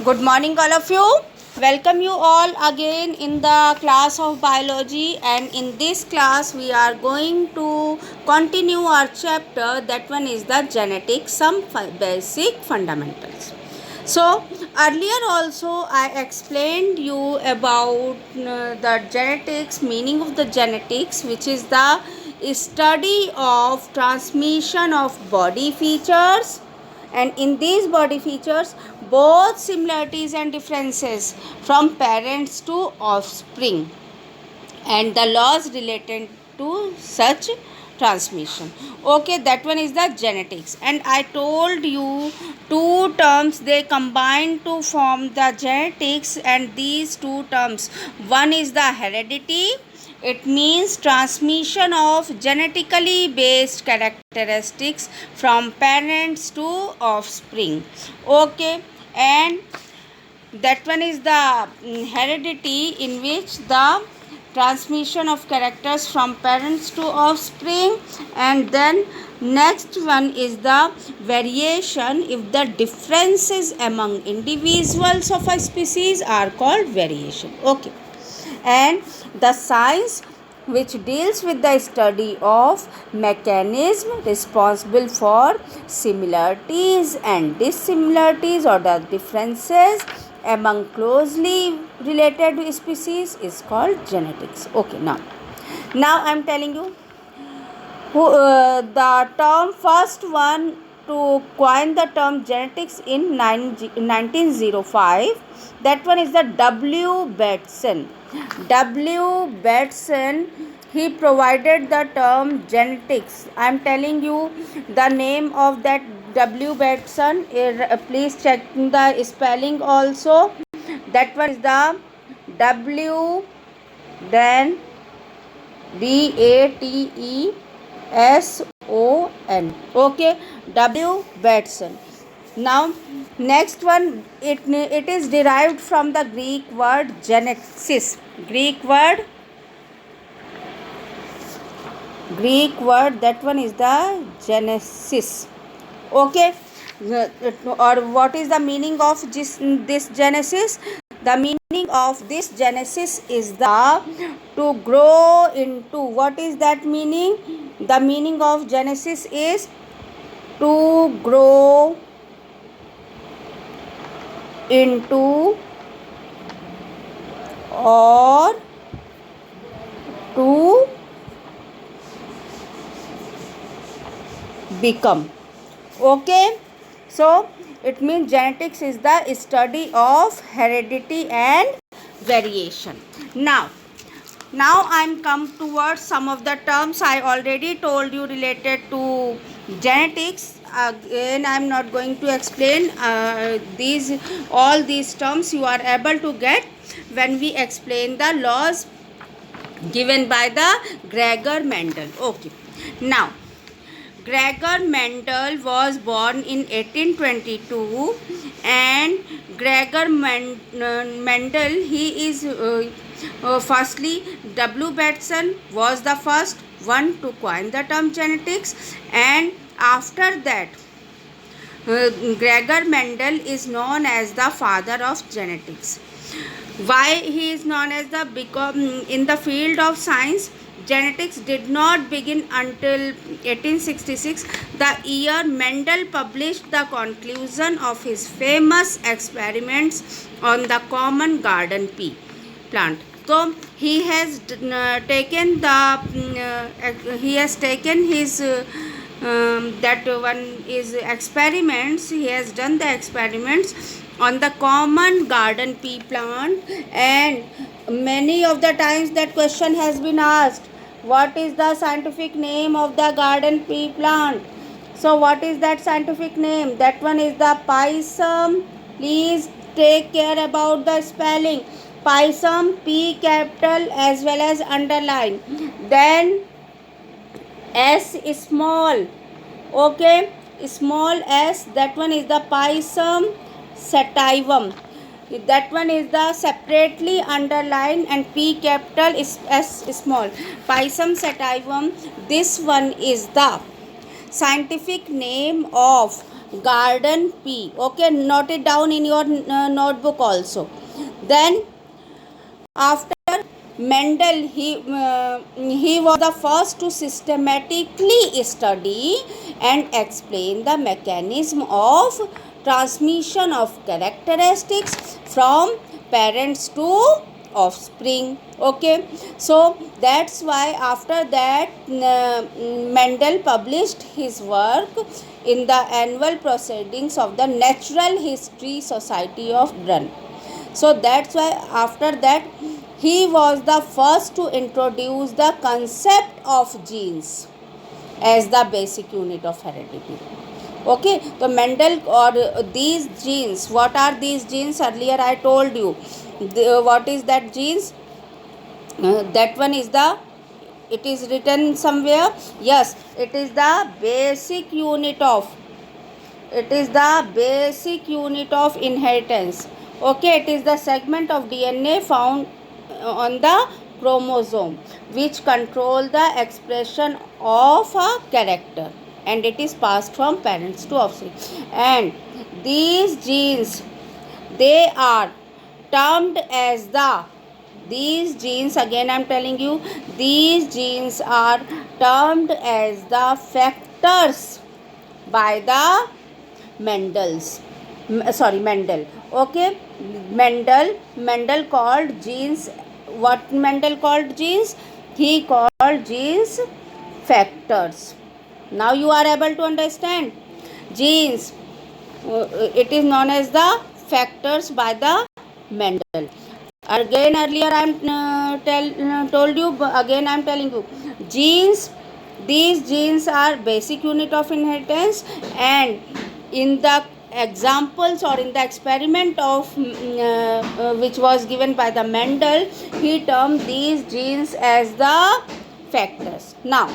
Good morning, all of you. Welcome you all again in the class of biology, and in this class we are going to continue our chapter. That one is the genetics, some basic fundamentals. So earlier also I explained you about the genetics, meaning of the genetics, which is the study of transmission of body features, and in these body features both similarities and differences from parents to offspring and the laws related to such transmission. Okay, that one is the genetics, and I told you two terms they combine to form the genetics, and these two terms, one is the heredity. It means transmission of genetically based characteristics from parents to offspring. Okay, and that one is the heredity, in which the transmission of characters from parents to offspring, and then next one is the variation, if the differences among individuals of a species are called variation. Okay, and the science which deals with the study of mechanism responsible for similarities and dissimilarities or the differences among closely related species is called genetics. Okay, now I am telling you the term, first one to coin the term genetics in 1905. That one is the W. Bateson. W. Bateson, he provided the term genetics. I am telling you the name of that W. Bateson. Please check the spelling also. That one is the W, then Bateson. Okay, W. Bateson. Now next one, it is derived from the Greek word genesis. Greek word, that one is the genesis. Okay, or what is the meaning of this genesis? The meaning of this genesis is the to grow into. What is that meaning? The meaning of genesis is to grow into or to become. Okay, so it means genetics is the study of heredity and variation. Now I'm come towards some of the terms I already told you related to genetics. Again, I am not going to explain all these terms you are able to get when we explain the laws given by the Gregor Mendel. Okay, now Gregor Mendel was born in 1822, and Gregor Mendel, he is firstly, W. Bateson was the first one to coin the term genetics, and after that Gregor Mendel is known as the father of genetics. Why he is known as the? Because in the field of science, genetics did not begin until 1866, the year Mendel published the conclusion of his famous experiments on the common garden pea plant. So he has taken his that one is experiments. He has done the experiments on the common garden pea plant, and many of the times that question has been asked, what is the scientific name of the garden pea plant? So what is that scientific name? That one is the Pisum. Please take care about the spelling. Pisum, P capital as well as underline, then S small. Okay, small s, that one is the Pisum sativum. That one is the separately underlined, and P capital is S small. Pisum sativum. This one is the scientific name of garden P. Okay, note it down in your notebook also. Then after Mendel, he was the first to systematically study and explain the mechanism of transmission of characteristics from parents to offspring. Okay, so that's why after that Mendel published his work in the annual proceedings of the Natural History Society of Brunn. So that's why after that he was the first to introduce the concept of genes as the basic unit of heredity. Okay, so Mendel or these genes, what are these genes? Earlier I told you what is that genes. That one is the, it is written somewhere. Yes, it is the basic unit of, it is the basic unit of inheritance. Okay, it is the segment of DNA found on the chromosome which control the expression of a character, and it is passed from parents to offspring. And these genes, they are termed as the, these genes, again I am telling you, these genes are termed as the factors by the Mendel. Okay, Mendel called genes, what Mendel called genes? He called genes factors. Now you are able to understand. Genes, it is known as the factors by the Mendel. Again earlier I am told you, again I am telling you, genes, these genes are basic unit of inheritance, and in the examples or in the experiment of which was given by the Mendel, he termed these genes as the factors. Now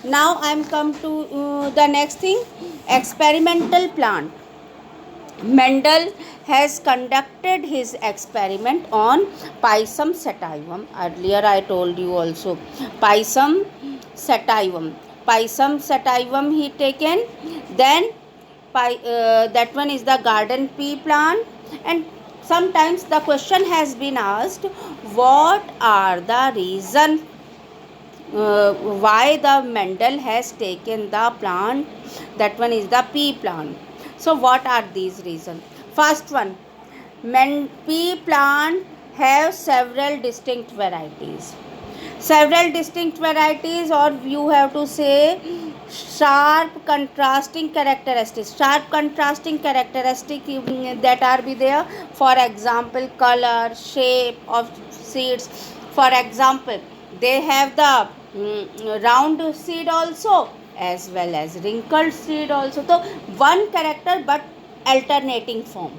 I am come to the next thing, experimental plant. Mendel has conducted his experiment on Pisum sativum. Earlier I told you also, Pisum sativum. Pisum sativum he taken. Then that one is the garden pea plant. And sometimes the question has been asked, what are the reason why the Mendel has taken the plant, that one is the pea plant. So what are these reasons? First one, pea plant have several distinct varieties. Several distinct varieties, or you have to say sharp contrasting characteristics. Sharp contrasting characteristics that are be there. For example, color, shape of seeds. For example, they have the round seed also as well as wrinkled seed also. So one character but alternating form,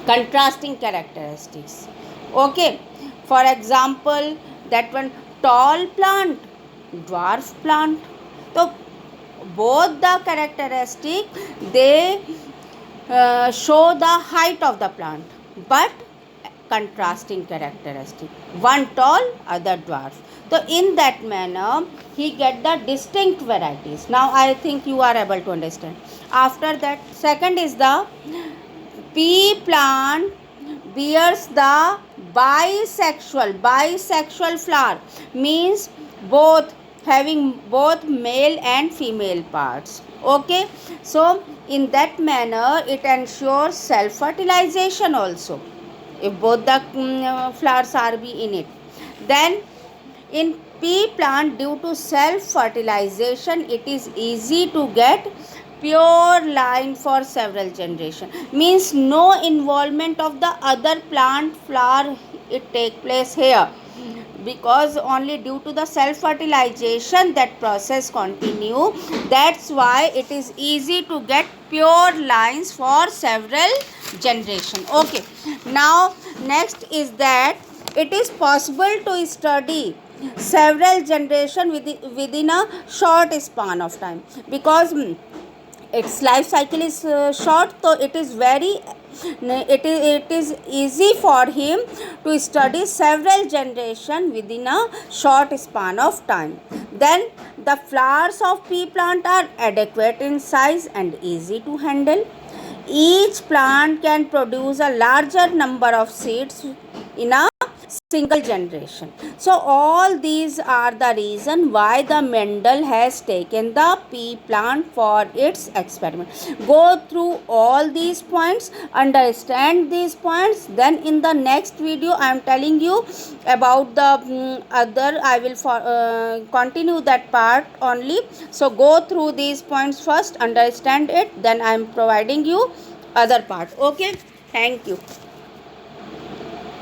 contrasting characteristics. Okay, for example, that one tall plant, dwarf plant. So both the characteristic, they show the height of the plant but contrasting characteristic, one tall, other dwarf. So in that manner he get the distinct varieties. Now I think you are able to understand. After that, second is the pea plant bears the bisexual flower, means both having both male and female parts. Okay, so in that manner it ensures self fertilization also if both the flowers are be in it. Then in pea plant, due to self fertilization, it is easy to get pure line for several generations, means no involvement of the other plant flower it take place here, because only due to the self fertilization that process continue. That's why it is easy to get pure lines for several generation. Okay, now next is that it is possible to study several generation within a short span of time, because its life cycle is short, so it is very it is easy for him to study several generation within a short span of time. Then The flowers of pea plant are adequate in size and easy to handle. Each plant can produce a larger number of seeds in a single generation. So all these are the reason why the Mendel has taken the pea plant for its experiment. Go through all these points, understand these points, then in the next video I am telling you about the other. I will continue that part only. So go through these points first, understand it, then I am providing you other part. Okay, thank you.